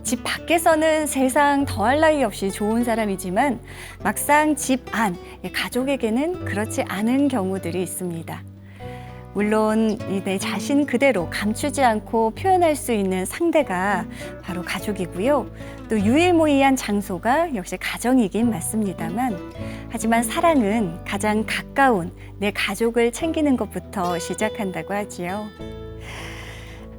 집 밖에서는 세상 더할 나위 없이 좋은 사람이지만 막상 집 안, 가족에게는 그렇지 않은 경우들이 있습니다. 물론 내 자신 그대로 감추지 않고 표현할 수 있는 상대가 바로 가족이고요. 또 유일무이한 장소가 역시 가정이긴 맞습니다만, 하지만 사랑은 가장 가까운 내 가족을 챙기는 것부터 시작한다고 하지요.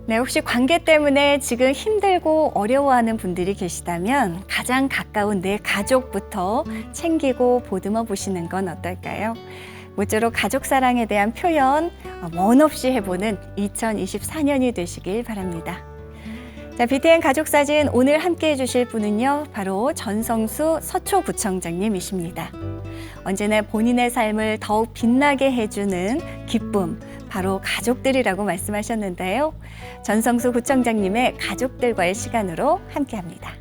네, 혹시 관계 때문에 지금 힘들고 어려워하는 분들이 계시다면 가장 가까운 내 가족부터 챙기고 보듬어 보시는 건 어떨까요? 모쪼록 가족 사랑에 대한 표현 원 없이 해보는 2024년이 되시길 바랍니다. 자, BTN 가족사진 오늘 함께 해주실 분은요, 바로 전성수 서초구청장님이십니다. 언제나 본인의 삶을 더욱 빛나게 해주는 기쁨, 바로 가족들이라고 말씀하셨는데요. 전성수 구청장님의 가족들과의 시간으로 함께합니다.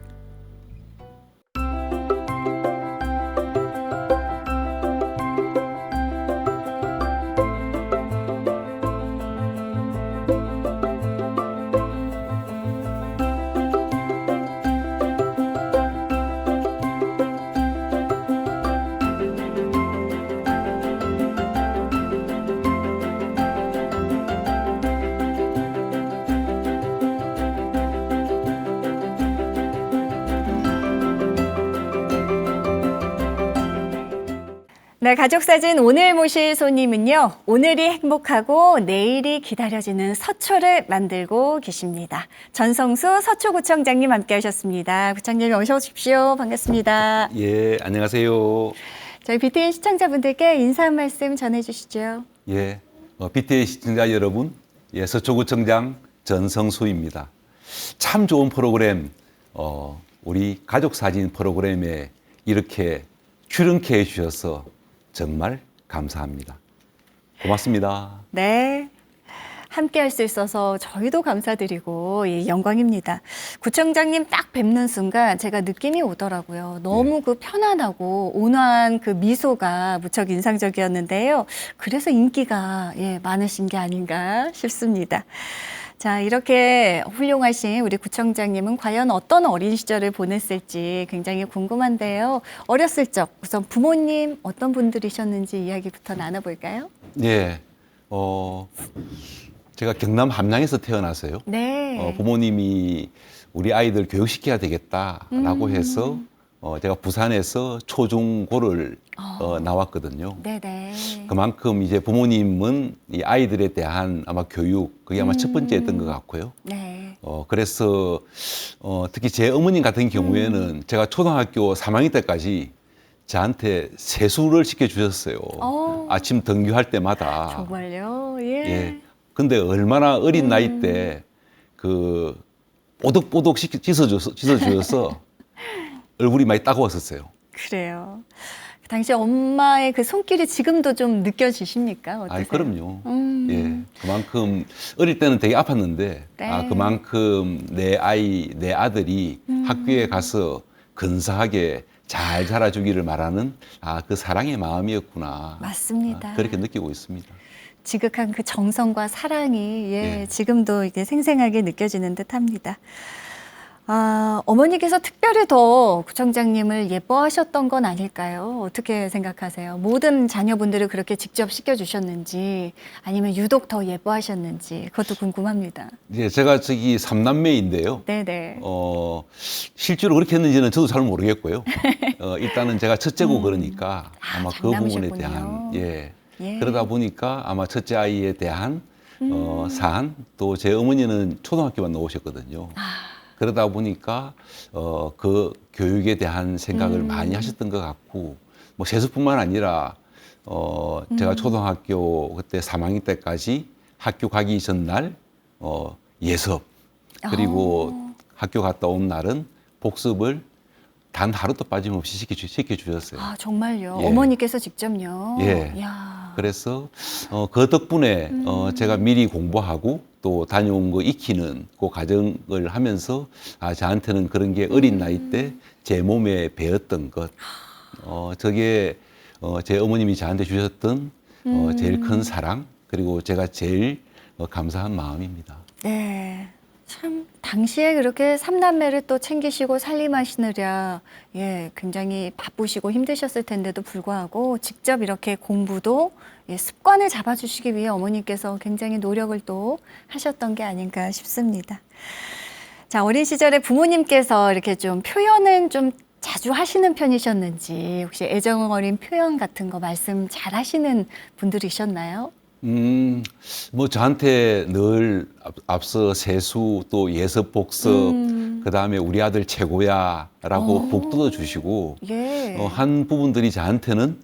네, 가족사진 오늘 모실 손님은요, 오늘이 행복하고 내일이 기다려지는 서초를 만들고 계십니다. 전성수 서초구청장님 함께 하셨습니다. 구청장님 어서 오십시오. 반갑습니다. 예, 안녕하세요. 저희 BTN 시청자분들께 인사 한 말씀 전해주시죠. 예, BTN 시청자 여러분, 예, 서초구청장 전성수입니다. 참 좋은 프로그램, 우리 가족사진 프로그램에 이렇게 출연케 해주셔서 정말 감사합니다. 고맙습니다. 네. 함께 할 수 있어서 저희도 감사드리고 영광입니다. 구청장님 딱 뵙는 순간 제가 느낌이 오더라고요. 너무 그 편안하고 온화한 그 미소가 무척 인상적이었는데요. 그래서 인기가 많으신 게 아닌가 싶습니다. 자, 이렇게 훌륭하신 우리 구청장님은 과연 어떤 어린 시절을 보냈을지 굉장히 궁금한데요. 어렸을 적 우선 부모님 어떤 분들이셨는지 이야기부터 나눠볼까요? 예, 제가 경남 함양에서 태어나서요. 네. 부모님이 우리 아이들 교육시켜야 되겠다라고 해서 제가 부산에서 초중고를 나왔거든요. 네네. 그만큼 이제 부모님은 이 아이들에 대한 아마 교육, 그게 아마 첫 번째였던 것 같고요. 네. 그래서 특히 제 어머님 같은 경우에는 제가 초등학교 3학년 때까지 저한테 세수를 시켜주셨어요. 아침 등교할 때마다. 정말요? 예. 근데 얼마나 어린 나이 때 그 뽀득뽀득 씻어주셔서 얼굴이 많이 따가웠었어요. 그래요. 그 당시 엄마의 그 손길이 지금도 좀 느껴지십니까? 어떠세요? 그럼요. 예. 그만큼 어릴 때는 되게 아팠는데 네. 그만큼 내 아들이 학교에 가서 근사하게 잘 자라주기를 바라는 그 사랑의 마음이었구나. 맞습니다. 그렇게 느끼고 있습니다. 지극한 그 정성과 사랑이 예. 지금도 이게 생생하게 느껴지는 듯합니다. 어머니께서 특별히 더 구청장님을 예뻐하셨던 건 아닐까요? 어떻게 생각하세요? 모든 자녀분들을 그렇게 직접 시켜주셨는지 아니면 유독 더 예뻐하셨는지 그것도 궁금합니다. 예, 제가 저기 삼남매인데요. 네네. 실제로 그렇게 했는지는 저도 잘 모르겠고요. 일단은 제가 첫째고 그러니까 아마 그 부분에 장남이셨군요. 대한 예. 그러다 보니까 아마 첫째 아이에 대한 사안, 또 제 어머니는 초등학교만 나오셨거든요. 그러다 보니까 그 교육에 대한 생각을 많이 하셨던 것 같고, 뭐 세수뿐만 아니라 제가 초등학교 그때 3학년 때까지 학교 가기 전날 예습, 그리고 학교 갔다 온 날은 복습을 단 하루도 빠짐없이 시켜주셨어요. 정말요? 예. 어머니께서 직접요? 예. 이야. 그래서 그 덕분에 제가 미리 공부하고 또 다녀온 거 익히는 그 과정을 하면서 저한테는 그런 게 어린 나이 때 제 몸에 배었던 것, 저게 제 어머님이 저한테 주셨던 제일 큰 사랑, 그리고 제가 제일 감사한 마음입니다. 네. 참 당시에 그렇게 삼남매를 또 챙기시고 살림하시느라 굉장히 바쁘시고 힘드셨을 텐데도 불구하고 직접 이렇게 공부도 습관을 잡아주시기 위해 어머님께서 굉장히 노력을 또 하셨던 게 아닌가 싶습니다. 자, 어린 시절에 부모님께서 이렇게 좀 표현은 좀 자주 하시는 편이셨는지 혹시 애정 어린 표현 같은 거 말씀 잘 하시는 분들이셨나요? 뭐 저한테 늘 앞서 세수 또 예습 복습 그다음에 우리 아들 최고야라고 복 뜯어 주시고 한 부분들이 저한테는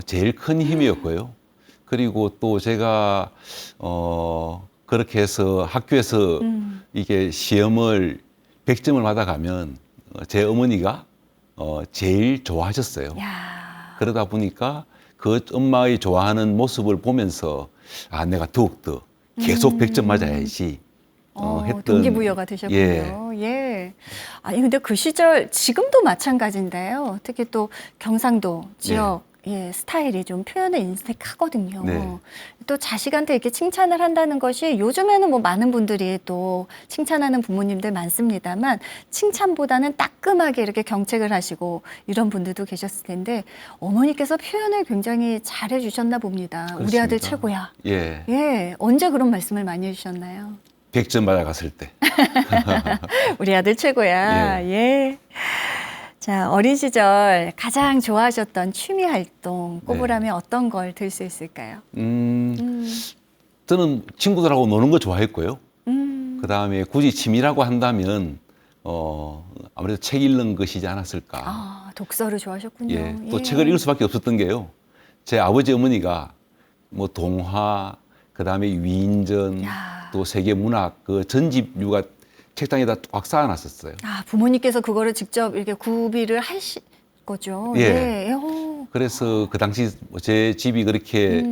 제일 큰 힘이었고요. 그리고 또 제가 그렇게 해서 학교에서 이게 시험을 100점을 받아가면 제 어머니가 제일 좋아하셨어요. 야. 그러다 보니까 그 엄마의 좋아하는 모습을 보면서 내가 더욱더 계속 100점 맞아야지 했던 동기부여가 되셨군요. 아니 근데 그 시절 지금도 마찬가지인데요. 특히 또 경상도 지역 스타일이 좀 표현에 인색하거든요. 네. 또 자식한테 이렇게 칭찬을 한다는 것이 요즘에는 뭐 많은 분들이 또 칭찬하는 부모님들 많습니다만 칭찬보다는 따끔하게 이렇게 경책을 하시고 이런 분들도 계셨을 텐데 어머니께서 표현을 굉장히 잘해 주셨나 봅니다. 그렇습니다. 우리 아들 최고야. 언제 그런 말씀을 많이 해주셨나요? 100점 맞아갔을 때. 우리 아들 최고야. 자, 어린 시절 가장 좋아하셨던 취미 활동 꼽으라면 어떤 걸 들 수 있을까요? 저는 친구들하고 노는 거 좋아했고요. 그 다음에 굳이 취미라고 한다면 아무래도 책 읽는 것이지 않았을까. 독서를 좋아하셨군요. 또 책을 읽을 수밖에 없었던 게요. 제 아버지 어머니가 뭐 동화, 그 다음에 위인전, 또 세계 문학 그 전집류가 책장에다 꽉 쌓아놨었어요. 부모님께서 그거를 직접 이렇게 구비를 하신 거죠. 그래서 그 당시 제 집이 그렇게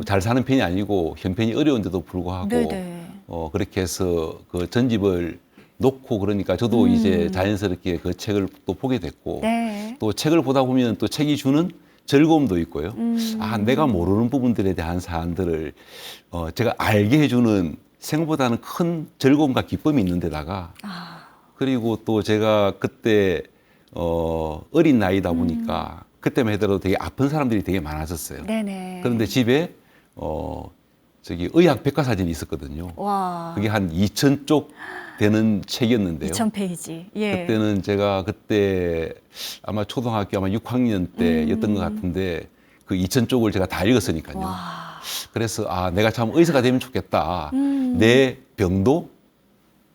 잘 사는 편이 아니고 형편이 어려운데도 불구하고 그렇게 해서 그 전집을 놓고 그러니까 저도 이제 자연스럽게 그 책을 또 보게 됐고 또 책을 보다 보면 또 책이 주는 즐거움도 있고요. 내가 모르는 부분들에 대한 사안들을 제가 알게 해주는 생각보다는 큰 즐거움과 기쁨이 있는 데다가 그리고 또 제가 그때 어린 나이다 보니까 그때만 해도 되게 아픈 사람들이 되게 많았었어요. 그런데 집에 저기 의학 백과사전이 있었거든요. 그게 한 2,000쪽 되는 책이었는데요. 2,000페이지. 그때는 제가 그때 아마 초등학교 아마 6학년 때였던 것 같은데 그 2,000쪽을 제가 다 읽었으니까요. 그래서 내가 참 의사가 되면 좋겠다. 내 병도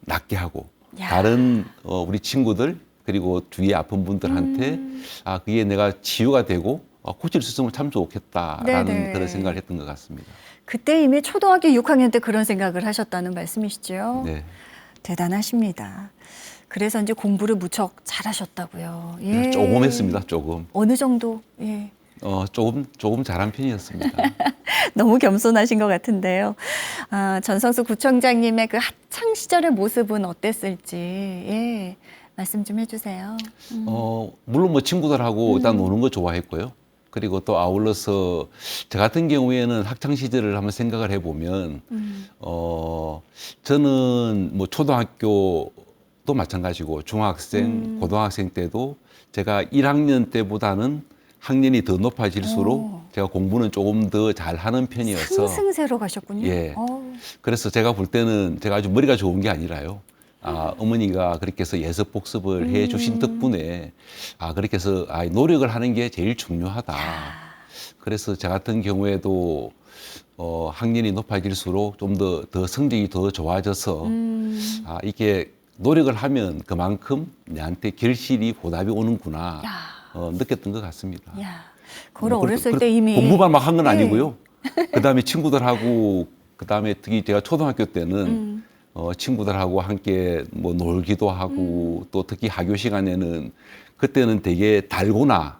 낫게 하고 다른 우리 친구들 그리고 주위에 아픈 분들한테 그게 내가 치유가 되고 고칠 수 있으면 참 좋겠다라는 그런 생각을 했던 것 같습니다. 그때 이미 초등학교 6학년 때 그런 생각을 하셨다는 말씀이시죠? 네. 대단하십니다. 그래서 이제 공부를 무척 잘하셨다고요. 조금 했습니다. 조금. 어느 정도? 조금 잘한 편이었습니다. 너무 겸손하신 것 같은데요. 전성수 구청장님의 그 학창 시절의 모습은 어땠을지 말씀 좀 해주세요. 물론 뭐 친구들하고 일단 노는 거 좋아했고요. 그리고 또 아울러서 저 같은 경우에는 학창 시절을 한번 생각을 해보면 저는 뭐 초등학교도 마찬가지고 중학생, 고등학생 때도 제가 1학년 때보다는 학년이 더 높아질수록 제가 공부는 조금 더 잘하는 편이어서 상승세로 가셨군요. 그래서 제가 볼 때는 제가 아주 머리가 좋은 게 아니라요. 어머니가 그렇게 해서 예습 복습을 해 주신 덕분에 그렇게 해서 노력을 하는 게 제일 중요하다. 그래서 저 같은 경우에도 학년이 높아질수록 좀 더 성적이 더 좋아져서 이게 노력을 하면 그만큼 내한테 결실이 보답이 오는구나 느꼈던 것 같습니다. 그걸 어렸을 때 이미 공부만 막 한 건 아니고요. 그다음에 친구들하고 그다음에 특히 제가 초등학교 때는 친구들하고 함께 뭐 놀기도 하고 또 특히 학교 시간에는 그때는 되게 달고나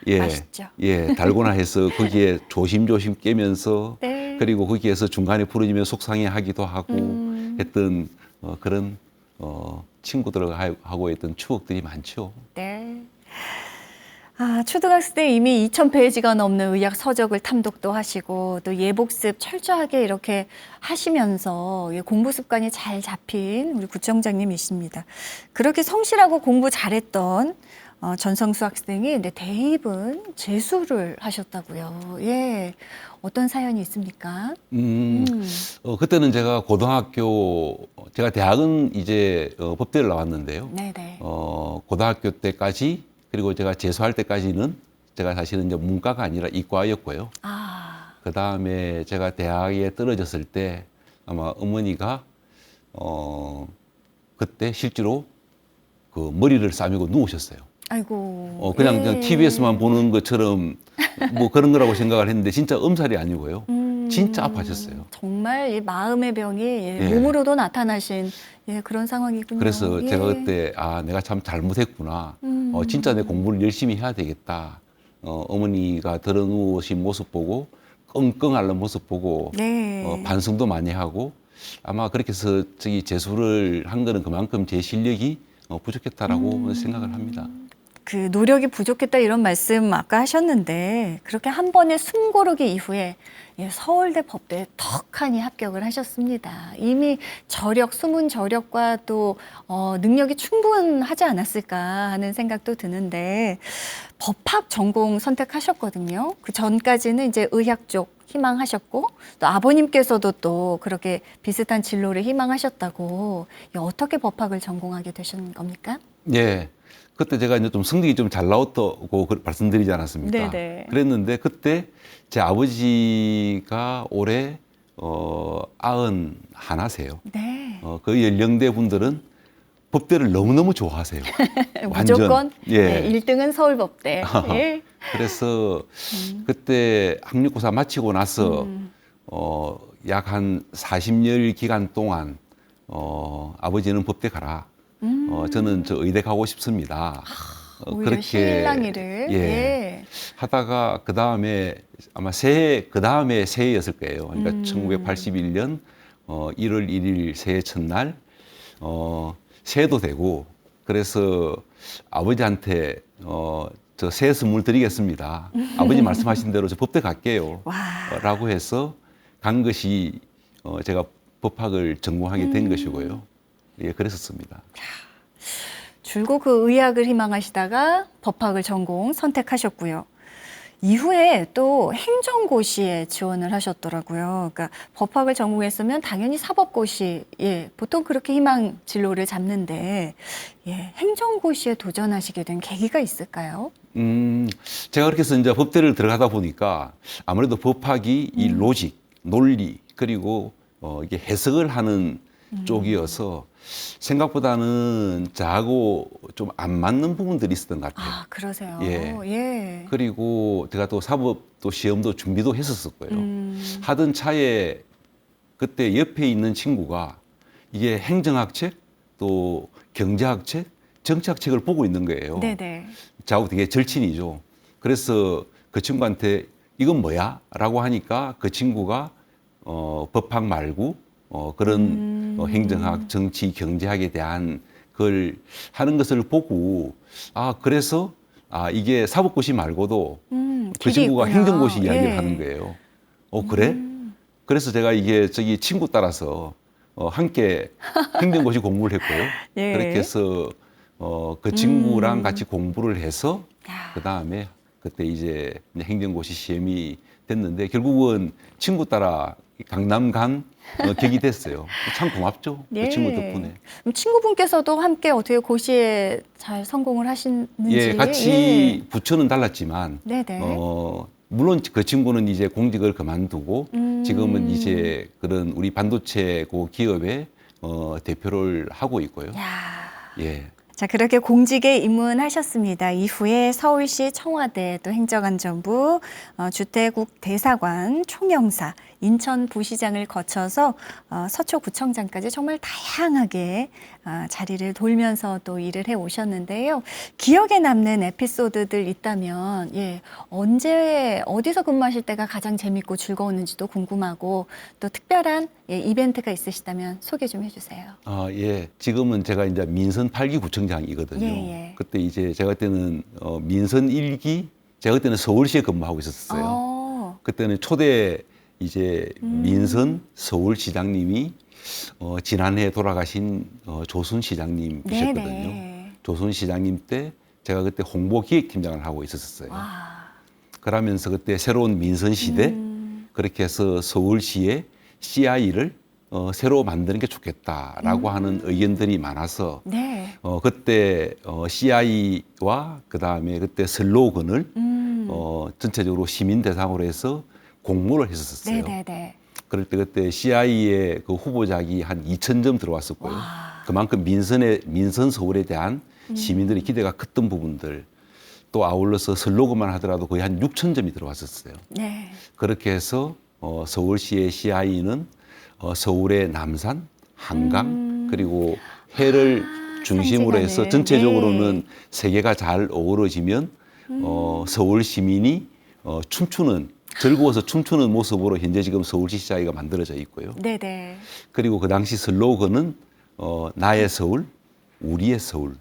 맛있죠. 달고나 해서 거기에 조심조심 깨면서 그리고 거기에서 중간에 부러지면 속상해하기도 하고 했던 그런 친구들하고 했던 추억들이 많죠. 초등학생 때 이미 2,000페이지가 넘는 의학 서적을 탐독도 하시고 또 예복습 철저하게 이렇게 하시면서 공부 습관이 잘 잡힌 우리 구청장님이십니다. 그렇게 성실하고 공부 잘했던 전성수 학생이 근데 대입은 재수를 하셨다고요. 예, 어떤 사연이 있습니까? 그때는 제가 제가 대학은 이제 법대를 나왔는데요. 네네. 고등학교 때까지 그리고 제가 재수할 때까지는 제가 사실은 이제 문과가 아니라 이과였고요. 그 다음에 제가 대학에 떨어졌을 때 아마 어머니가 그때 실제로 그 머리를 싸매고 누우셨어요. 아이고. 그냥 TV에서만 보는 것처럼 뭐 그런 거라고 생각을 했는데 진짜 엄살이 아니고요. 진짜 아파하셨어요. 정말 이 마음의 병이 예. 몸으로도 나타나신 그런 상황이군요. 그래서 제가 그때 내가 참 잘못했구나. 진짜 내 공부를 열심히 해야 되겠다. 어머니가 들어 누우신 모습 보고 끙끙 앓는 모습 보고 네. 반성도 많이 하고 아마 그렇게 해서 재수를 한 거는 그만큼 제 실력이 부족했다라고 생각을 합니다. 그 노력이 부족했다 이런 말씀 아까 하셨는데 그렇게 한 번의 숨고르기 이후에 서울대 법대에 턱하니 합격을 하셨습니다. 이미 숨은 저력과 또 능력이 충분하지 않았을까 하는 생각도 드는데 법학 전공 선택하셨거든요. 그 전까지는 이제 의학 쪽 희망하셨고 또 아버님께서도 또 그렇게 비슷한 진로를 희망하셨다고 어떻게 법학을 전공하게 되신 겁니까? 예. 그때 제가 이제 좀 성적이 좀 잘 나왔다고 말씀드리지 않았습니까? 네네. 그랬는데 그때 제 아버지가 올해 91세요. 네. 그 연령대 분들은 법대를 너무너무 좋아하세요. 무조건 예. 네, 1등은 서울법대. 예. 그래서 그때 학력고사 마치고 나서 약 한 40여 기간 동안 아버지는 법대 가라. 저는 저 의대 가고 싶습니다. 오히려 실랑이를 예. 하다가 그 다음에 아마 그 다음에 새해였을 거예요. 그러니까 1981년 1월 1일 새해 첫날 새해도 되고 그래서 아버지한테 저 새해 선물 드리겠습니다. 아버지 말씀하신 대로 저 법대 갈게요. 라고 해서 간 것이 제가 법학을 전공하게 된 것이고요. 예, 그랬었습니다. 줄곧 그 의학을 희망하시다가 법학을 전공 선택하셨고요. 이후에 또 행정고시에 지원을 하셨더라고요. 그러니까 법학을 전공했으면 당연히 사법고시, 보통 그렇게 희망 진로를 잡는데, 행정고시에 도전하시게 된 계기가 있을까요? 제가 그렇게 해서 이제 법대를 들어가다 보니까 아무래도 법학이 이 로직, 논리, 그리고 이게 해석을 하는 쪽이어서 생각보다는 저하고 좀 안 맞는 부분들이 있었던 것 같아요. 그러세요? 예. 그리고 제가 또 사법도 시험도 준비도 했었고요. 하던 차에 그때 옆에 있는 친구가 이게 행정학책, 또 경제학책, 정치학책을 보고 있는 거예요. 네네. 저하고 되게 절친이죠. 그래서 그 친구한테 이건 뭐야? 라고 하니까 그 친구가 법학 말고 그런 행정학, 정치, 경제학에 대한 그걸 하는 것을 보고 그래서 이게 사법고시 말고도 그 친구가 있구나. 행정고시 이야기를 하는 거예요. 그래? 그래서 제가 이게 저기 친구 따라서 함께 행정고시 공부를 했고요. 그렇게 해서 그 친구랑 같이 공부를 해서 그 다음에 그때 이제 행정고시 시험이 됐는데 결국은 친구 따라 강남 간 격이 됐어요. 참 고맙죠. 그 친구 덕분에. 그럼 친구분께서도 함께 어떻게 고시에 잘 성공을 하시는지. 같이 부처는 달랐지만 네네. 물론 그 친구는 이제 공직을 그만두고 지금은 이제 그런 우리 반도체 그 기업의 대표를 하고 있고요. 예. 자, 그렇게 공직에 입문하셨습니다. 이후에 서울시 청와대, 또 행정안전부, 주택국 대사관, 총영사, 인천부시장을 거쳐서 서초구청장까지 정말 다양하게 자리를 돌면서 또 일을 해 오셨는데요. 기억에 남는 에피소드들 있다면 언제 어디서 근무하실 때가 가장 재밌고 즐거웠는지도 궁금하고 또 특별한 예, 이벤트가 있으시다면 소개 좀 해주세요. 아, 예. 지금은 제가 이제 민선 8기 구청장이거든요. 예, 예. 그때 이제 제가 그때는 민선 1기, 제가 그때는 서울시에 근무하고 있었어요. 그때는 초대 이제 민선 서울시장님이 지난해 돌아가신 조순 시장님이셨거든요. 네네. 조순 시장님 때 제가 그때 홍보기획팀장을 하고 있었어요. 와. 그러면서 그때 새로운 민선 시대 그렇게 해서 서울시에 CI를 새로 만드는 게 좋겠다라고 하는 의견들이 많아서 네. 그때 CI와 그 다음에 그때 슬로건을 전체적으로 시민 대상으로 해서 공모를 했었어요. 네네네. 그럴 때 그때 CI의 그 후보작이 한 2,000점 들어왔었고요. 와. 그만큼 민선 서울에 대한 시민들의 기대가 컸던 부분들 또 아울러서 슬로건만 하더라도 거의 한 6,000점이 들어왔었어요. 네. 그렇게 해서 서울시의 CI는 서울의 남산, 한강 그리고 해를 중심으로 해서 상징하는, 전체적으로는 네. 세 개가 잘 어우러지면 서울 시민이 춤추는 즐거워서 춤추는 모습으로 현재 지금 서울시 CI가 만들어져 있고요. 네네. 그리고 그 당시 슬로건은 나의 서울, 우리의 서울로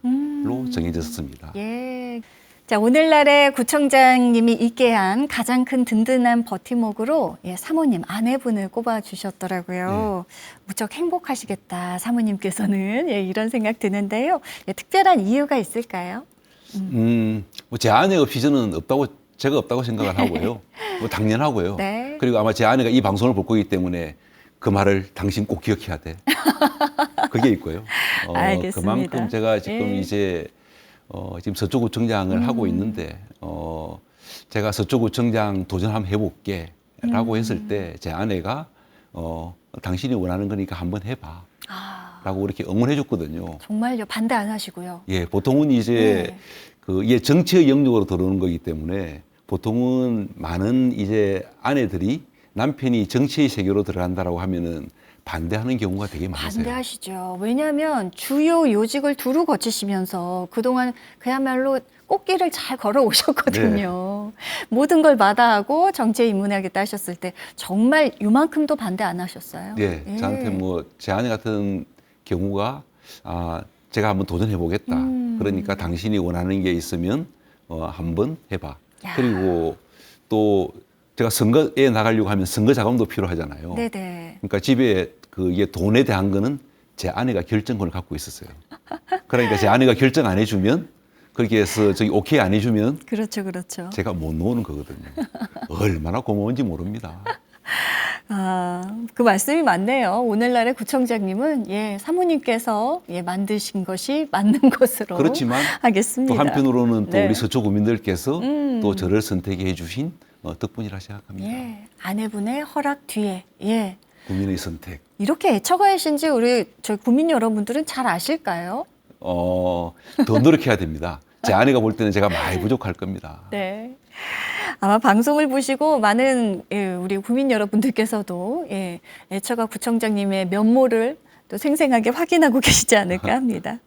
정해졌습니다. 예. 자, 오늘날의 구청장님이 있게 한 가장 큰 든든한 버팀목으로 예, 사모님, 아내분을 꼽아주셨더라고요. 무척 행복하시겠다, 사모님께서는. 예, 이런 생각 드는데요. 예, 특별한 이유가 있을까요? 뭐제 아내 없이 저는 제가 없다고 생각을 하고요. 뭐 당연하고요. 네. 그리고 아마 제 아내가 이 방송을 볼 거기 때문에 그 말을 당신 꼭 기억해야 돼. 그게 있고요. 알겠습니다. 그만큼 제가 지금 예. 이제 지금 서초구청장을 하고 있는데 제가 서초구청장 도전 한번 해볼게라고 했을 때 제 아내가 당신이 원하는 거니까 한번 해봐. 아, 라고 이렇게 응원해 줬거든요. 정말요? 반대 안 하시고요. 예, 보통은 이제 네. 이게 정치의 영역으로 들어오는 거기 때문에 보통은 많은 이제 아내들이 남편이 정치의 세계로 들어간다라고 하면은 반대하는 경우가 되게 많으세요. 반대하시죠. 왜냐하면 주요 요직을 두루 거치시면서 그동안 그야말로 꽃길을 잘 걸어 오셨거든요. 모든 걸 마다하고 정치에 입문하겠다 하셨을 때 정말 요만큼도 반대 안 하셨어요. 네, 예. 저한테 뭐 제 아내 같은 경우가 제가 한번 도전해 보겠다. 그러니까 당신이 원하는 게 있으면 한번 해봐. 야. 그리고 또 제가 선거에 나가려고 하면 선거 자금도 필요하잖아요. 네네. 그러니까 집에 이게 돈에 대한 거는 제 아내가 결정권을 갖고 있었어요. 그러니까 제 아내가 결정 안 해주면 그렇게 해서 저기 오케이 안 해주면 그렇죠, 그렇죠. 제가 못 놓는 거거든요. 얼마나 고마운지 모릅니다. 그 말씀이 맞네요. 오늘날의 구청장님은 예, 사모님께서 예, 만드신 것이 맞는 것으로 그렇지만 하겠습니다. 또 한편으로는 또 네. 우리 서초 구민들께서 또 저를 선택해 주신 덕분이라 생각합니다. 예, 아내분의 허락 뒤에 예, 국민의 선택. 이렇게 애처가이신지 우리 저희 국민 여러분들은 잘 아실까요? 더 노력해야 됩니다. 제 아내가 볼 때는 제가 많이 부족할 겁니다. 네. 아마 방송을 보시고 많은 예, 우리 국민 여러분들께서도 예, 애처가 구청장님의 면모를 또 생생하게 확인하고 계시지 않을까 합니다.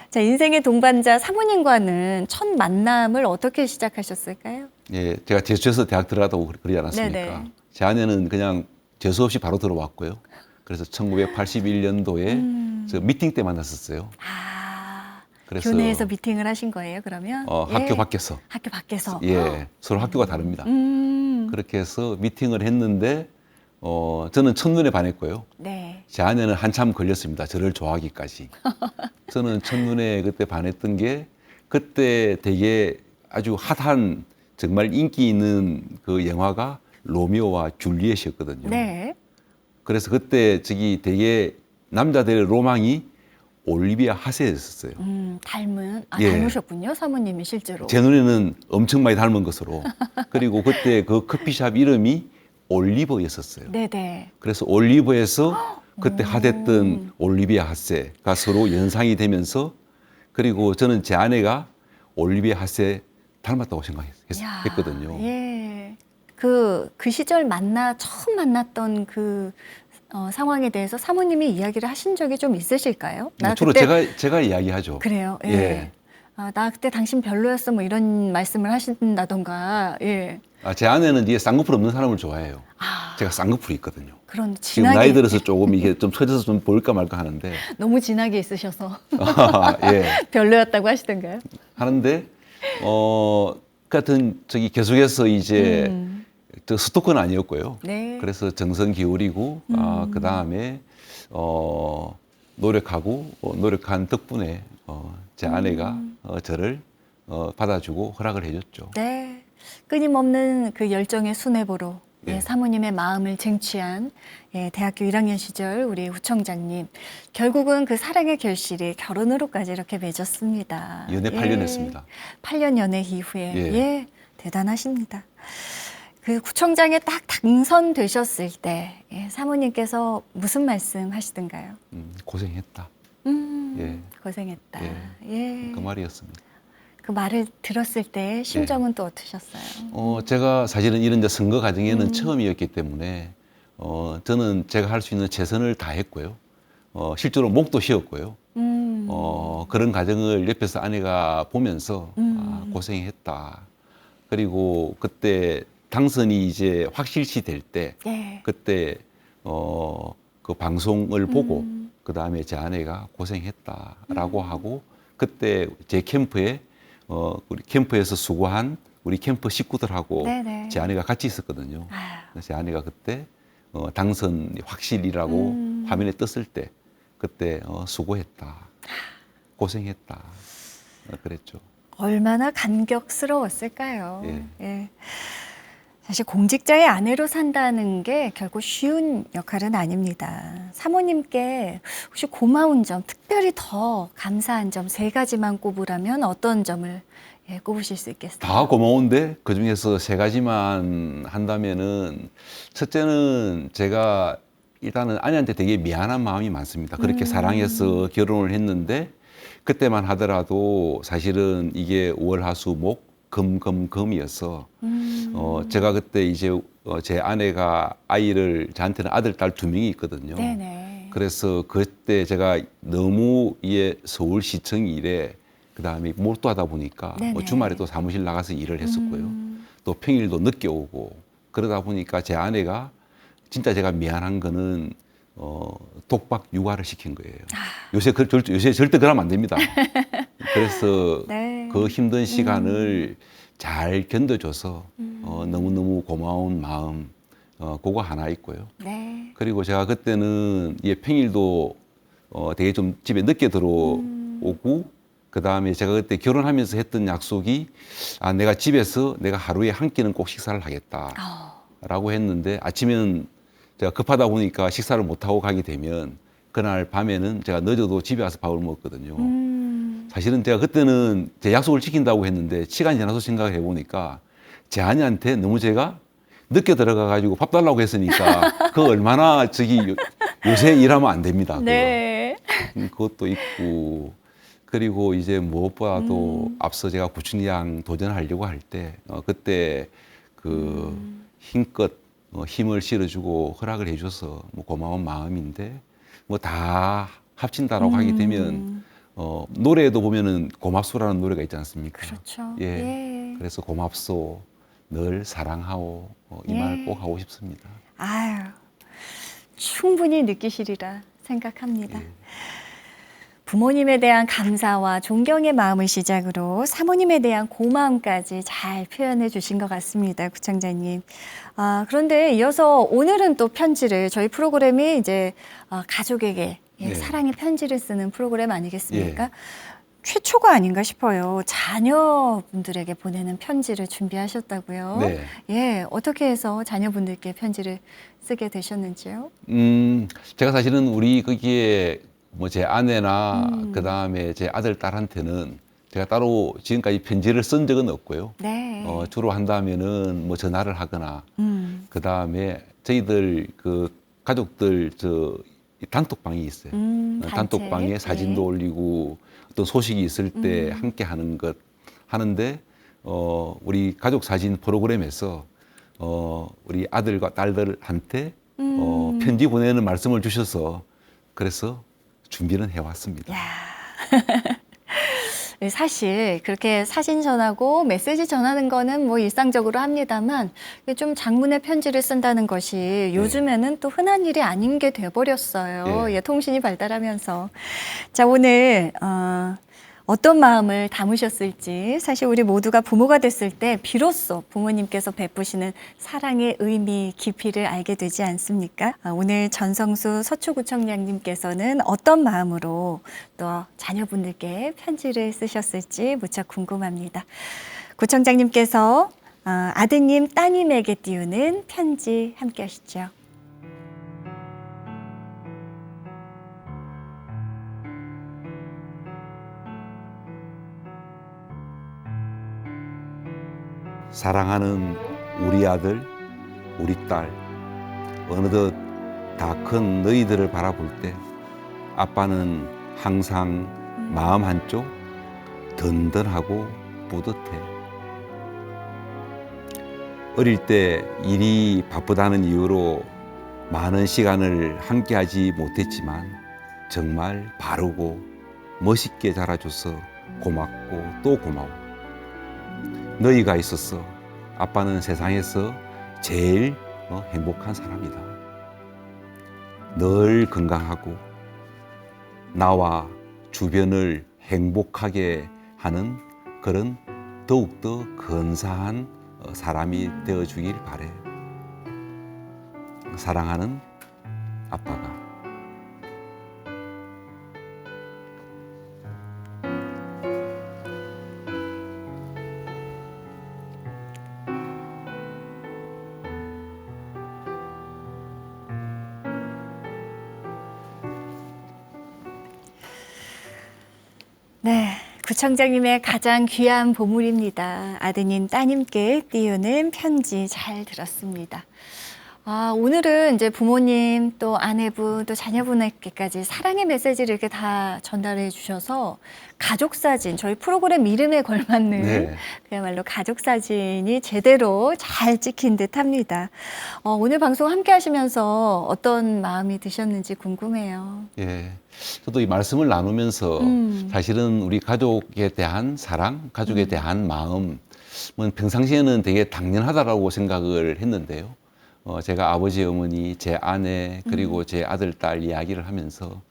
자, 인생의 동반자 사모님과는 첫 만남을 어떻게 시작하셨을까요? 예, 제가 재수해서 대학 들어가다고 그러지 않았습니까? 네네. 제 아내는 그냥 재수 없이 바로 들어왔고요. 그래서 1981년도에 저 미팅 때 만났었어요. 그래서 교내에서 미팅을 하신 거예요, 그러면? 학교 예. 밖에서. 학교 밖에서. 예, 서로 학교가 다릅니다. 음, 그렇게 해서 미팅을 했는데 저는 첫눈에 반했고요. 네. 제 아내는 한참 걸렸습니다. 저를 좋아하기까지. 저는 첫눈에 그때 반했던 게 그때 되게 아주 핫한 정말 인기 있는 그 영화가 로미오와 줄리엣이었거든요. 네. 그래서 그때 되게 남자들의 로망이 올리비아 하세였었어요. 닮으셨군요, 사모님이 실제로. 제 눈에는 엄청 많이 닮은 것으로. 그리고 그때 그 커피숍 이름이 올리버였었어요. 네네. 그래서 올리버에서 그때 핫했던 올리비아 하세가 서로 연상이 되면서 그리고 저는 제 아내가 올리비아 하세 닮았다고 생각했거든요. 예. 그 시절 처음 만났던 그 상황에 대해서 사모님이 이야기를 하신 적이 좀 있으실까요? 주로 제가 이야기하죠. 그래요. 예. 예. 나 그때 당신 별로였어 뭐 이런 말씀을 하신다던가. 예. 제 아내는 이게 쌍꺼풀 없는 사람을 좋아해요. 아, 제가 쌍꺼풀이 있거든요. 그런 지금 진하게 나이 들어서 조금 이게 좀 처져서 좀 보일까 말까 하는데 너무 진하게 있으셔서 예 별로였다고 하시던가요? 하는데 같은 저기 계속해서 이제 저 스토커는 아니었고요. 네. 그래서 정성 기울이고 그 다음에 노력하고 노력한 덕분에 제 아내가 저를 받아주고 허락을 해줬죠. 네. 끊임없는 그 열정의 수뇌부로 예. 사모님의 마음을 쟁취한 대학교 1학년 시절 우리 후청장님. 결국은 그 사랑의 결실이 결혼으로까지 이렇게 맺었습니다. 연애 8년 했습니다. 8년 연애 이후에. 예. 대단하십니다. 그 구청장에 딱 당선되셨을 때 사모님께서 무슨 말씀 하시던가요? 고생했다. 예. 고생했다. 그 말이었습니다. 그 말을 들었을 때 심정은 또 어떠셨어요? 제가 사실은 이런 이제 선거 과정에는 처음이었기 때문에 저는 제가 할 수 있는 최선을 다했고요. 실제로 목도 쉬었고요. 그런 과정을 옆에서 아내가 보면서 고생했다. 그리고 그때 당선이 이제 확실시 될 때 예. 그때 그 방송을 보고 그 다음에 제 아내가 고생했다라고 하고 그때 제 캠프에 우리 캠프에서 수고한 우리 캠프 식구들하고 네네. 제 아내가 같이 있었거든요. 아유. 그래서 제 아내가 그때 당선 확실이라고 화면에 떴을 때 그때 수고했다, 고생했다 그랬죠. 얼마나 감격스러웠을까요? 예. 예. 사실 공직자의 아내로 산다는 게 결코 쉬운 역할은 아닙니다. 사모님께 혹시 고마운 점, 특별히 더 감사한 점 세 가지만 꼽으라면 어떤 점을 꼽으실 수 있겠어요? 다 고마운데 그 중에서 세 가지만 한다면은 첫째는 제가 일단은 아내한테 되게 미안한 마음이 많습니다. 그렇게 사랑해서 결혼을 했는데 그때만 하더라도 사실은 이게 월화수목 금이어서 제가 그때 이제 제 아내가 아이를 저한테는 아들 딸 2명이 있거든요. 네네. 그래서 그때 제가 너무 서울시청 일에 그다음에 몰두하다 보니까 네네. 주말에도 사무실 나가서 일을 했었고요. 또 평일도 늦게 오고 그러다 보니까 제 아내가 진짜 제가 미안한 거는 독박 육아를 시킨 거예요. 요새 절대 그러면 안 됩니다. 그래서 네. 그 힘든 시간을 잘 견뎌줘서 너무너무 고마운 마음 그거 하나 있고요. 네. 그리고 제가 그때는 평일도 되게 좀 집에 늦게 들어오고 그 다음에 제가 그때 결혼하면서 했던 약속이 내가 집에서 내가 하루에 한 끼는 꼭 식사를 하겠다라고 했는데 아침에는 제가 급하다 보니까 식사를 못하고 가게 되면 그날 밤에는 제가 늦어도 집에 와서 밥을 먹었거든요. 사실은 제가 그때는 제 약속을 지킨다고 했는데 시간이 지나서 생각해 보니까 제 아내한테 너무 제가 늦게 들어가 가지고 밥 달라고 했으니까 그 얼마나 요새 일하면 안 됩니다. 네. 그것도 있고 그리고 이제 무엇보다도 앞서 제가 구춘장 도전하려고 할 때 그때 그 힘껏 힘을 실어주고 허락을 해줘서 고마운 마음인데 다 합친다라고 하게 되면 노래에도 보면은 고맙소라는 노래가 있지 않습니까? 그렇죠. 예. 그래서 고맙소, 늘 사랑하오 이 말 꼭 하고 싶습니다. 아유, 충분히 느끼시리라 생각합니다. 예. 부모님에 대한 감사와 존경의 마음을 시작으로 사모님에 대한 고마움까지 잘 표현해 주신 것 같습니다, 구청장님. 그런데 이어서 오늘은 또 편지를 저희 프로그램이 이제 가족에게 네. 사랑의 편지를 쓰는 프로그램 아니겠습니까? 예. 최초가 아닌가 싶어요. 자녀분들에게 보내는 편지를 준비하셨다고요. 네. 예, 어떻게 해서 자녀분들께 편지를 쓰게 되셨는지요? 제가 사실은 우리 거기에 제 아내나 그 다음에 제 아들 딸한테는 제가 따로 지금까지 편지를 쓴 적은 없고요. 네. 주로 한다면은 전화를 하거나 그 다음에 저희들 그 가족들 단톡방이 있어요. 단톡방에 단체. 사진도 네. 올리고 어떤 소식이 있을 때 함께 하는 것 하는데 우리 가족 사진 프로그램에서 우리 아들과 딸들한테 편지 보내는 말씀을 주셔서 그래서 준비는 해왔습니다. 야. 사실 그렇게 사진 전하고 메시지 전하는 거는 뭐 일상적으로 합니다만 좀 장문의 편지를 쓴다는 것이 요즘에는 또 흔한 일이 아닌 게 돼버렸어요. 예. 통신이 발달하면서. 자, 오늘 어떤 마음을 담으셨을지, 사실 우리 모두가 부모가 됐을 때 비로소 부모님께서 베푸시는 사랑의 의미, 깊이를 알게 되지 않습니까? 오늘 전성수 서초구청장님께서는 어떤 마음으로 또 자녀분들께 편지를 쓰셨을지 무척 궁금합니다. 구청장님께서 아드님, 따님에게 띄우는 편지 함께 하시죠. 사랑하는 우리 아들, 우리 딸, 어느덧 다 큰 너희들을 바라볼 때 아빠는 항상 마음 한쪽 든든하고 뿌듯해. 어릴 때 일이 바쁘다는 이유로 많은 시간을 함께하지 못했지만 정말 바르고 멋있게 자라줘서 고맙고 또 고마워. 너희가 있었어. 아빠는 세상에서 제일 행복한 사람이다. 늘 건강하고 나와 주변을 행복하게 하는 그런 더욱더 근사한 사람이 되어주길 바래. 사랑하는 아빠가. 네, 구청장님의 가장 귀한 보물입니다. 아드님, 따님께 띄우는 편지 잘 들었습니다. 오늘은 이제 부모님 또 아내분 또 자녀분에게까지 사랑의 메시지를 이렇게 다 전달해 주셔서 가족 사진, 저희 프로그램 이름에 걸맞는 네. 그야말로 가족 사진이 제대로 잘 찍힌 듯 합니다. 오늘 방송 함께 하시면서 어떤 마음이 드셨는지 궁금해요. 예. 저도 이 말씀을 나누면서 사실은 우리 가족에 대한 사랑, 가족에 대한 마음은 평상시에는 되게 당연하다라고 생각을 했는데요. 제가 아버지, 어머니, 제 아내, 그리고 제 아들, 딸 이야기를 하면서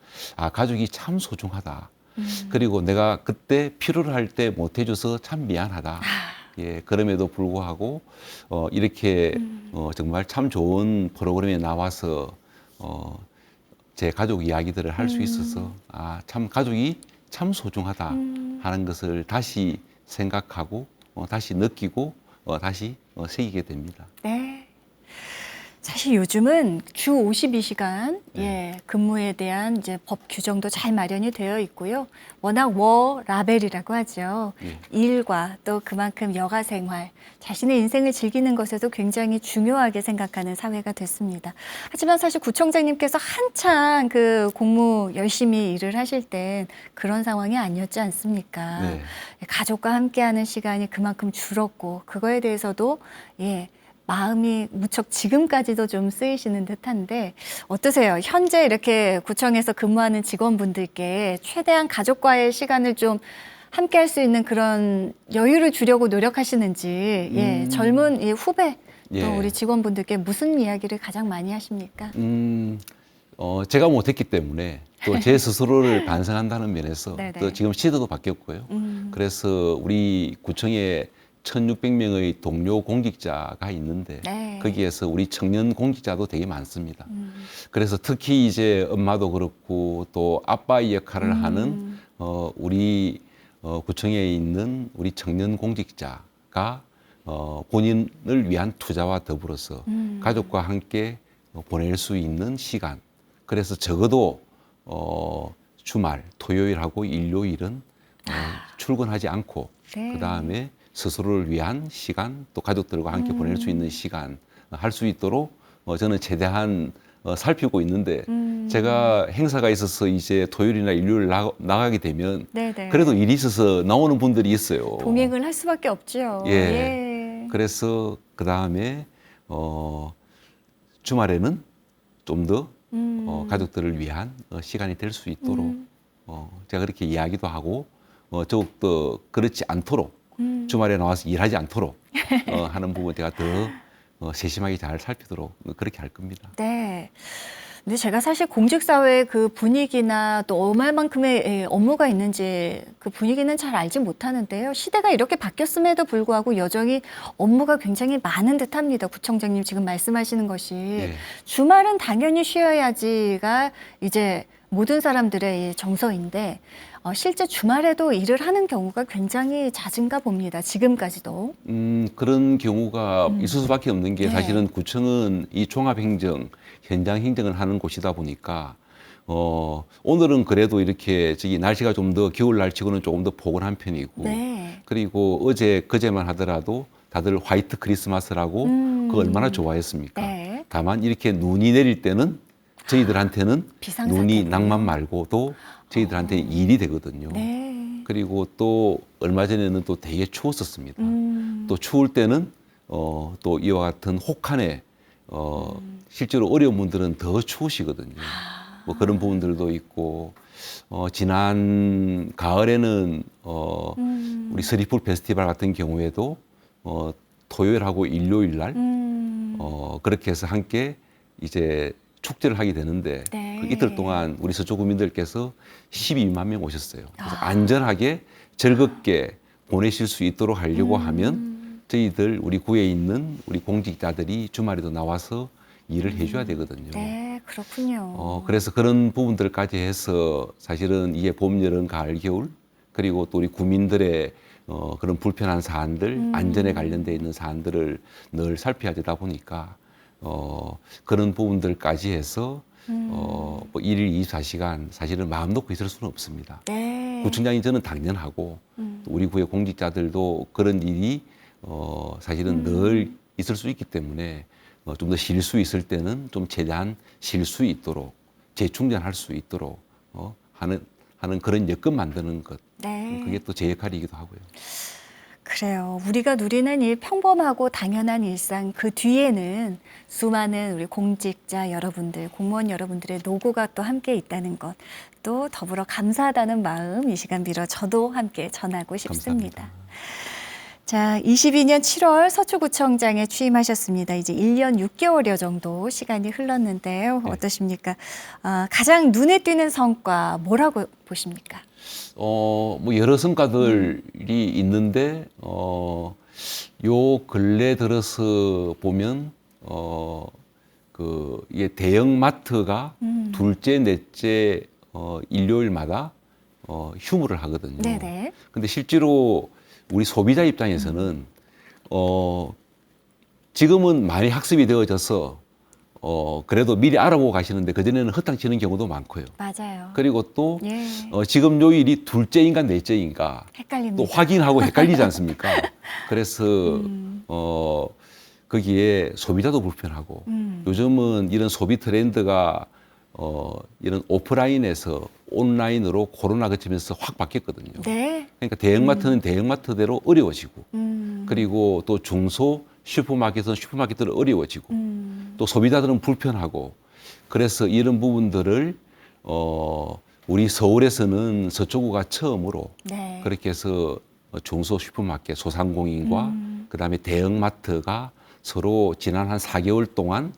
가족이 참 소중하다. 그리고 내가 그때 필요를 할 때 못 해줘서 참 미안하다. 예, 그럼에도 불구하고 이렇게 정말 참 좋은 프로그램에 나와서 제 가족 이야기들을 할 수 있어서 참 가족이 참 소중하다 하는 것을 다시 생각하고 다시 느끼고 다시 새기게 됩니다. 네. 사실 요즘은 주 52시간 근무에 대한 이제 법 규정도 잘 마련이 되어 있고요. 워낙 워라벨이라고 하죠. 예. 일과 또 그만큼 여가 생활, 자신의 인생을 즐기는 것에도 굉장히 중요하게 생각하는 사회가 됐습니다. 하지만 사실 구청장님께서 한창 그 공무 열심히 일을 하실 땐 그런 상황이 아니었지 않습니까? 네. 가족과 함께하는 시간이 그만큼 줄었고 그거에 대해서도 마음이 무척 지금까지도 좀 쓰이시는 듯한데 어떠세요? 현재 이렇게 구청에서 근무하는 직원분들께 최대한 가족과의 시간을 좀 함께 할 수 있는 그런 여유를 주려고 노력하시는지 젊은 이 후배 또 예. 우리 직원분들께 무슨 이야기를 가장 많이 하십니까? 제가 못했기 때문에 또 제 스스로를 반성한다는 면에서 네네. 또 지금 시대도 바뀌었고요. 그래서 우리 구청에 1,600명의 동료 공직자가 있는데 네. 거기에서 우리 청년 공직자도 되게 많습니다. 그래서 특히 이제 엄마도 그렇고 또 아빠의 역할을 하는 우리 구청에 있는 우리 청년 공직자가 본인을 위한 투자와 더불어서 가족과 함께 보낼 수 있는 시간. 그래서 적어도 주말, 토요일하고 일요일은 출근하지 않고 네. 그다음에 스스로를 위한 시간, 또 가족들과 함께 보낼 수 있는 시간 할 수 있도록 저는 최대한 살피고 있는데 제가 행사가 있어서 이제 토요일이나 일요일 나가게 되면 네네. 그래도 일이 있어서 나오는 분들이 있어요. 동행을 할 수밖에 없죠. 예. 그래서 그 다음에 주말에는 좀 더 가족들을 위한 시간이 될 수 있도록 제가 그렇게 이야기도 하고 더욱더 그렇지 않도록 주말에 나와서 일하지 않도록 하는 부분 제가 더 세심하게 잘 살피도록 그렇게 할 겁니다. 네. 근데 제가 사실 공직사회의 그 분위기나 또 얼마만큼의 업무가 있는지 그 분위기는 잘 알지 못하는데요. 시대가 이렇게 바뀌었음에도 불구하고 여전히 업무가 굉장히 많은 듯합니다. 구청장님 지금 말씀하시는 것이 예. 주말은 당연히 쉬어야지가 이제 모든 사람들의 이 정서인데 실제 주말에도 일을 하는 경우가 굉장히 잦은가 봅니다. 지금까지도. 그런 경우가 있을 수밖에 없는 게 네. 사실은 구청은 이 종합행정, 현장 행정을 하는 곳이다 보니까 오늘은 그래도 이렇게 저기 날씨가 좀 더 겨울 날치고는 조금 더 포근한 편이고 네. 그리고 어제 그제만 하더라도 다들 화이트 크리스마스라고 그거 얼마나 좋아했습니까? 네. 다만 이렇게 눈이 내릴 때는 저희들한테는 비상사태군요. 눈이 낭만 말고도 저희들한테 일이 되거든요. 네. 그리고 또 얼마 전에는 또 되게 추웠었습니다. 음. 또 추울 때는 또 이와 같은 혹한에 실제로 어려운 분들은 더 추우시거든요. 뭐 그런 부분들도 있고 지난 가을에는 우리 서리풀 페스티벌 같은 경우에도 토요일하고 일요일 날 그렇게 해서 함께 이제 축제를 하게 되는데 네. 그 이틀 동안 우리 서초 구민들께서 12만 명 오셨어요. 그래서 안전하게 즐겁게 보내실 수 있도록 하려고 하면 저희들 우리 구에 있는 우리 공직자들이 주말에도 나와서 일을 해줘야 되거든요. 네, 그렇군요. 그래서 그런 부분들까지 해서 사실은 이게 봄, 여름, 가을, 겨울 그리고 또 우리 구민들의 그런 불편한 사안들, 안전에 관련돼 있는 사안들을 늘 살펴야 되다 보니까 그런 부분들까지 해서 뭐 1일 24시간 사실은 마음 놓고 있을 수는 없습니다. 네. 구청장이 저는 당연하고 또 우리 구의 공직자들도 그런 일이 사실은 늘 있을 수 있기 때문에 좀 더 쉴 수 있을 때는 좀 최대한 쉴 수 있도록 재충전할 수 있도록 하는 그런 여건 만드는 것 네. 그게 또 제 역할이기도 하고요. 그래요. 우리가 누리는 이 평범하고 당연한 일상 그 뒤에는 수많은 우리 공직자 여러분들, 공무원 여러분들의 노고가 또 함께 있다는 것, 또 더불어 감사하다는 마음 이 시간 빌어 저도 함께 전하고 싶습니다. 감사합니다. 자, 22년 7월 서초구청장에 취임하셨습니다. 이제 1년 6개월여 정도 시간이 흘렀는데요. 네. 어떠십니까? 가장 눈에 띄는 성과 뭐라고 보십니까? 뭐 여러 성과들이 있는데 요 근래 들어서 보면 이게 대형 마트가 둘째, 넷째 일요일마다 휴무를 하거든요. 네네. 근데 실제로 우리 소비자 입장에서는 지금은 많이 학습이 되어져서 그래도 미리 알아보고 가시는데 그전에는 허탕치는 경우도 많고요. 맞아요. 그리고 또 예. 지금 요일이 둘째인가 넷째인가 헷갈립니다. 또 확인하고 헷갈리지 않습니까? 그래서 거기에 소비자도 불편하고 요즘은 이런 소비 트렌드가 이런 오프라인에서 온라인으로 코로나 거치면서 확 바뀌었거든요. 네. 그러니까 대형마트는 대형마트대로 어려워지고 음. 그리고 또 중소 슈퍼마켓은 슈퍼마켓대로 어려워지고 또 소비자들은 불편하고 그래서 이런 부분들을 우리 서울에서는 서초구가 처음으로 네. 그렇게 해서 중소 슈퍼마켓 소상공인과 그다음에 대형마트가 서로 지난 한 4개월 동안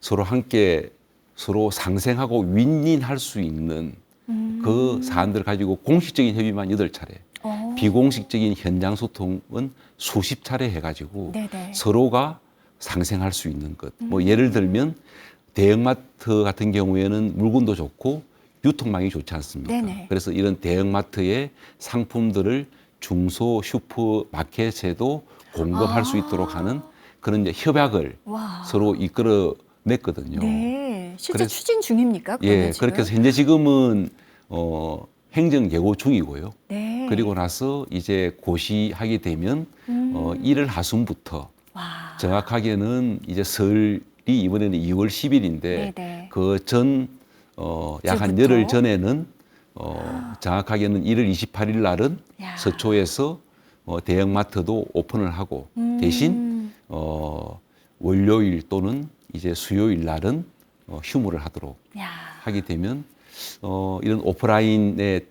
서로 함께 서로 상생하고 윈윈할 수 있는 그 사안들을 가지고 공식적인 협의만 8차례, 비공식적인 현장 소통은 수십 차례 해가지고 네네. 서로가 상생할 수 있는 것. 뭐 예를 들면 대형마트 같은 경우에는 물건도 좋고 유통망이 좋지 않습니까? 네네. 그래서 이런 대형마트의 상품들을 중소 슈퍼마켓에도 공급할 수 있도록 하는 그런 이제 협약을 와. 서로 이끌어 냈거든요. 네. 실제 그래서- 추진 중입니까? 예, 그러면 지금? 그렇게 해서 현재 지금은 행정 예고 중이고요. 네. 그리고 나서 이제 고시하게 되면 1월 하순부터 와. 정확하게는 이제 설이 이번에는 2월 10일인데 네네. 그 전 약 한 주부터? 열흘 전에는 정확하게는 1월 28일 날은 야. 서초에서 대형마트도 오픈을 하고 대신 월요일 또는 이제 수요일 날은 휴무를 하도록 야. 하게 되면 이런 오프라인의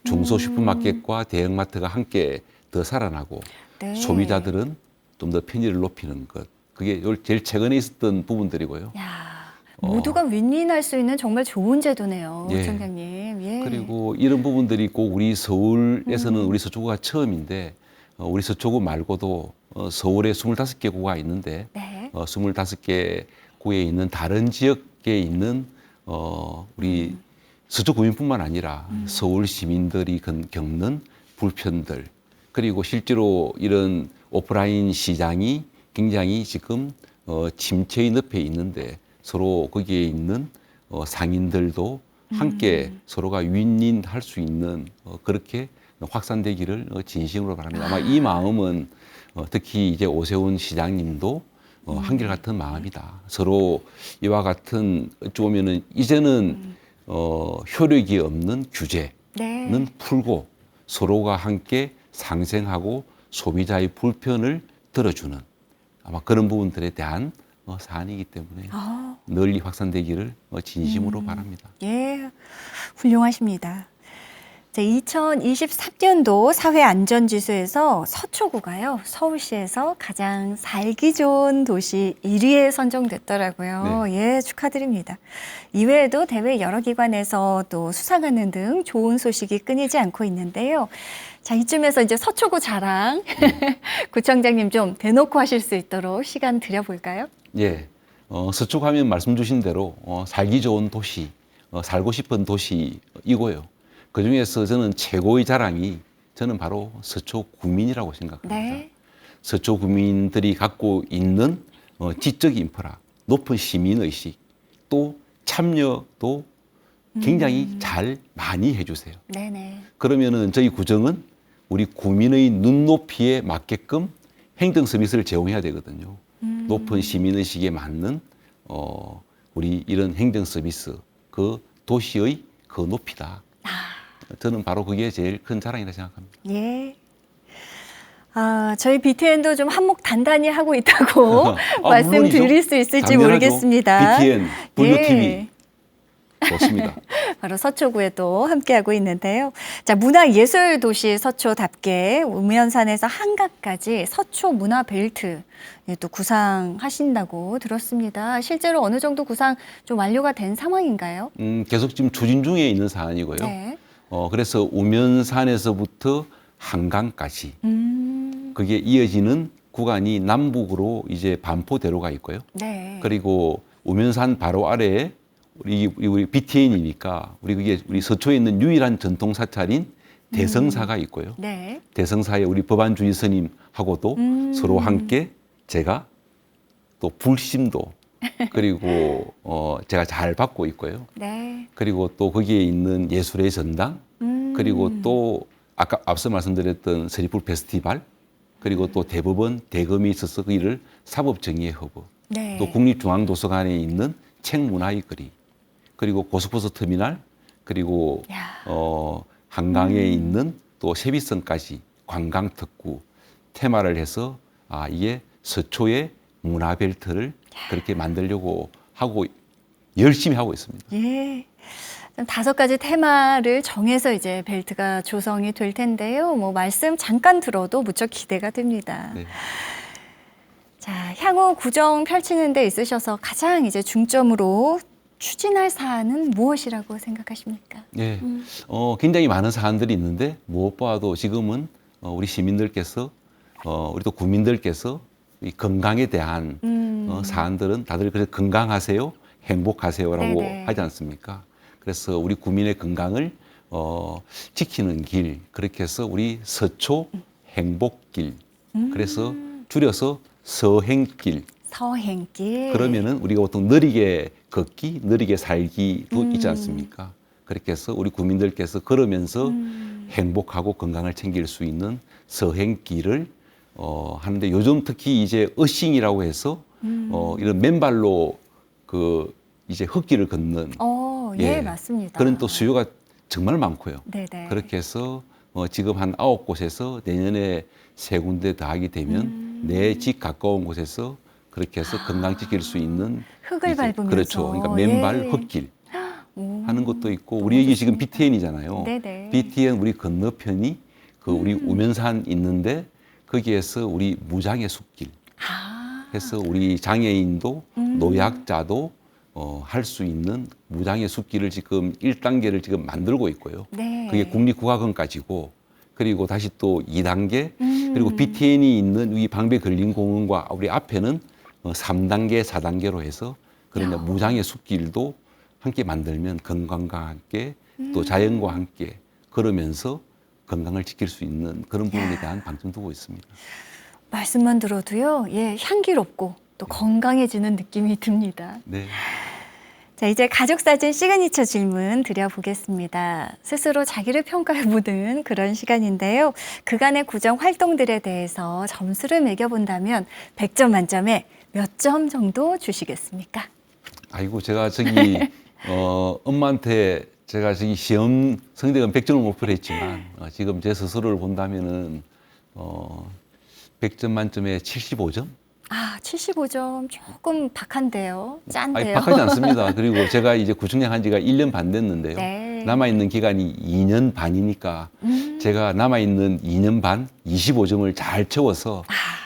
중소 슈퍼마켓과 대형마트가 함께 더 살아나고 네. 소비자들은 좀 더 편의를 높이는 것. 그게 제일 최근에 있었던 부분들이고요. 야, 모두가 윈윈할 수 있는 정말 좋은 제도네요, 예. 총장님. 예. 그리고 이런 부분들이 꼭 우리 서울에서는 우리 서초구가 처음인데 우리 서초구 말고도 서울에 25개 구가 있는데 네. 25개 구에 있는 다른 지역에 있는 우리 서초구민뿐만 아니라 서울 시민들이 겪는 불편들 그리고 실제로 이런 오프라인 시장이 굉장히 지금 침체의 늪에 있는데 서로 거기에 있는 상인들도 함께 서로가 윈윈할 수 있는 그렇게 확산되기를 진심으로 바랍니다. 아마 이 마음은 특히 이제 오세훈 시장님도 한결같은 마음이다. 서로 이와 같은 어찌 보면은 이제는 효력이 없는 규제는 네. 풀고 서로가 함께 상생하고 소비자의 불편을 들어주는 아마 그런 부분들에 대한 사안이기 때문에 아, 널리 확산되기를 진심으로 바랍니다. 예, 훌륭하십니다. 자, 2023년도 사회안전지수에서 서초구가요, 서울시에서 가장 살기 좋은 도시 1위에 선정됐더라고요. 예, 축하드립니다. 이외에도 대외 여러 기관에서 또 수상하는 등 좋은 소식이 끊이지 않고 있는데요. 자, 이쯤에서 이제 서초구 자랑 구청장님 좀 대놓고 하실 수 있도록 시간 드려볼까요? 예, 서초하면 말씀 주신 대로 살기 좋은 도시, 살고 싶은 도시이고요. 그 중에서 저는 최고의 자랑이 저는 바로 서초 구민이라고 생각합니다. 네. 서초 구민들이 갖고 있는 지적 인프라, 높은 시민의식, 또 참여도 굉장히 잘 많이 해주세요. 네네. 그러면은 저희 구청은 우리 구민의 눈높이에 맞게끔 행정 서비스를 제공해야 되거든요. 높은 시민의식에 맞는 우리 이런 행정 서비스, 그 도시의 그 높이다. 저는 바로 그게 제일 큰 자랑이라 생각합니다. 예. 아, 저희 BTN도 좀 한몫 단단히 하고 있다고 말씀드릴 물론이죠. 수 있을지 당연하죠. 모르겠습니다. BTN, 분유 예. TV 좋습니다. 바로 서초구에 또 함께하고 있는데요. 자, 문화예술도시 서초답게 우면산에서 한강까지 서초 문화벨트 또 구상하신다고 들었습니다. 실제로 어느 정도 구상 좀 완료가 된 상황인가요? 계속 지금 추진 중에 있는 사안이고요. 네. 그래서 우면산에서부터 한강까지 그게 이어지는 구간이 남북으로 이제 반포대로가 있고요. 네. 그리고 우면산 바로 아래에 우리 BTN이니까 우리 서초에 있는 유일한 전통 사찰인 대성사가 있고요. 네. 대성사에 우리 법안주의 스님하고도 서로 함께 제가 또 불심도 그리고 제가 잘 받고 있고요. 네. 그리고 또 거기에 있는 예술의 전당 그리고 또 아까 앞서 말씀드렸던 서리풀 페스티벌 그리고 또 대법원 대검이 있어서 그 일을 사법정의의 허브 네. 또 국립중앙도서관에 있는 책문화의 거리 그리고 고속버스 터미널 그리고 야. 한강에 있는 또 세비선까지 관광특구 테마를 해서 이게 서초의 문화벨트를 그렇게 만들려고 하고 열심히 하고 있습니다. 예. 5가지 테마를 정해서 이제 벨트가 조성이 될 텐데요. 뭐 말씀 잠깐 들어도 무척 기대가 됩니다. 네. 자, 향후 구정 펼치는 데 있으셔서 가장 이제 중점으로 추진할 사안은 무엇이라고 생각하십니까? 네. 굉장히 많은 사안들이 있는데 무엇보다도 지금은 우리 시민들께서 우리 또 국민들께서 이 건강에 대한 사안들은 다들 그래서 건강하세요, 행복하세요라고 네네. 하지 않습니까? 그래서 우리 국민의 건강을 지키는 길 그렇게 해서 우리 서초 행복길 그래서 줄여서 서행길 서행길. 그러면은 우리가 보통 느리게 걷기, 느리게 살기도 있지 않습니까? 그렇게 해서 우리 국민들께서 걸으면서 행복하고 건강을 챙길 수 있는 서행길을 하는데 요즘 특히 이제 어싱이라고 해서 이런 맨발로 그 이제 흙길을 걷는 예, 맞습니다. 그런 또 수요가 정말 많고요. 네네. 그렇게 해서 지금 한 9곳에서 내년에 3군데 더 하게 되면 내 집 가까운 곳에서 그렇게 해서 건강 지킬 수 있는 흙을 이제 밟으면서. 그렇죠. 그러니까 맨발 예. 흙길. 하는 것도 있고 우리 여기 지금 BTN이잖아요. 네네. BTN 우리 건너편이 그 우리 우면산 있는데 거기에서 우리 무장의 숲길 해서 우리 장애인도 노약자도 할 수 있는 무장의 숲길을 지금 1단계를 지금 만들고 있고요. 네. 그게 국립국가공원까지고 그리고 다시 또 2단계 그리고 BTN이 있는 이 방배근린공원과 우리 앞에는 3단계, 4단계로 해서 그런 이제 무장의 숲길도 함께 만들면 건강과 함께 또 자연과 함께 걸으면서 건강을 지킬 수 있는 그런 부분에 대한 방점 두고 있습니다. 말씀만 들어도요, 예, 향기롭고 또 건강해지는 느낌이 듭니다. 네. 자, 이제 가족사진 시그니처 질문 드려보겠습니다. 스스로 자기를 평가해보는 그런 시간인데요. 그간의 구정 활동들에 대해서 점수를 매겨본다면 100점 만점에 몇 점 정도 주시겠습니까? 아이고 제가 저기 엄마한테 제가 저기 시험 성적은 100점을 목표로 했지만 지금 제 스스로를 본다면은 100점 만점에 75점? 아, 75점 조금 박한데요. 아니, 짠데요. 박하지 않습니다. 그리고 제가 이제 구청장 한 지가 1년 반 됐는데요. 네. 남아있는 기간이 2년 반이니까 제가 남아있는 2년 반 25점을 잘 채워서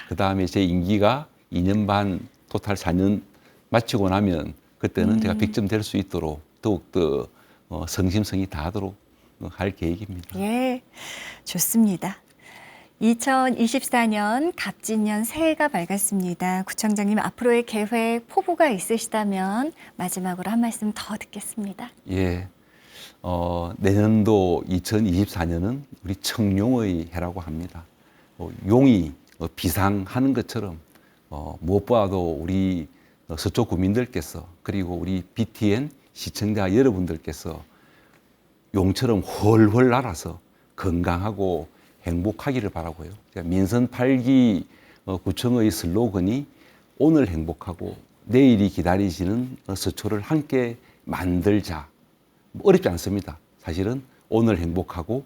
그 다음에 제 임기가 2년 반 토탈 4년 마치고 나면 그때는 제가 100점 될 수 있도록 더욱더 성심성의 다하도록 할 계획입니다. 예, 좋습니다. 2024년 갑진년 새해가 밝았습니다. 구청장님 앞으로의 계획, 포부가 있으시다면 마지막으로 한 말씀 더 듣겠습니다. 예, 내년도 2024년은 우리 청룡의 해라고 합니다. 용이 비상하는 것처럼 무엇보다도 우리 서초 구민들께서 그리고 우리 BTN 시청자 여러분들께서 용처럼 훨훨 날아서 건강하고 행복하기를 바라고요. 민선 8기 구청의 슬로건이 오늘 행복하고 내일이 기다리시는 서초를 함께 만들자. 어렵지 않습니다. 사실은 오늘 행복하고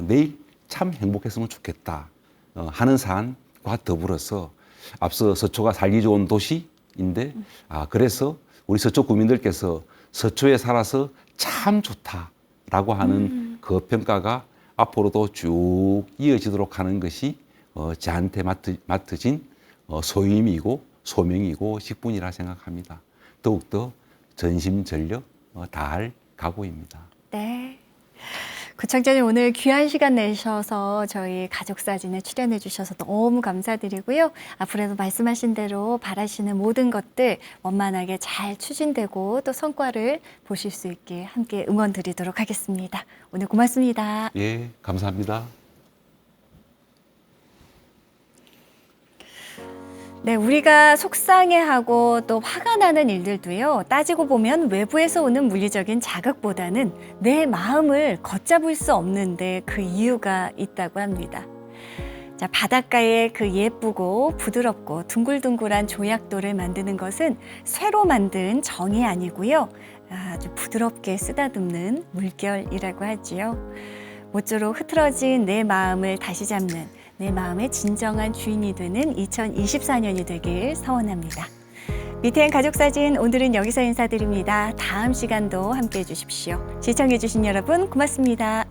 내일 참 행복했으면 좋겠다 하는 사안과 더불어서 앞서 서초가 살기 좋은 도시인데 그래서 우리 서초 구민들께서 서초에 살아서 참 좋다라고 하는 그 평가가 앞으로도 쭉 이어지도록 하는 것이 저한테 맡으신 소임이고 소명이고 직분이라 생각합니다. 더욱더 전심전력 다할 각오입니다. 네. 구청장님 오늘 귀한 시간 내셔서 저희 가족사진에 출연해 주셔서 너무 감사드리고요. 앞으로도 말씀하신 대로 바라시는 모든 것들 원만하게 잘 추진되고 또 성과를 보실 수 있게 함께 응원 드리도록 하겠습니다. 오늘 고맙습니다. 예, 감사합니다. 네, 우리가 속상해하고 또 화가 나는 일들도요, 따지고 보면 외부에서 오는 물리적인 자극보다는 내 마음을 걷잡을 수 없는데 그 이유가 있다고 합니다. 자, 바닷가에 그 예쁘고 부드럽고 둥글둥글한 조약돌을 만드는 것은 쇠로 만든 정이 아니고요, 아주 부드럽게 쓰다듬는 물결이라고 하지요. 모쪼록 흐트러진 내 마음을 다시 잡는 내 마음의 진정한 주인이 되는 2024년이 되길 소원합니다. BTN 가족사진 오늘은 여기서 인사드립니다. 다음 시간도 함께해 주십시오. 시청해 주신 여러분 고맙습니다.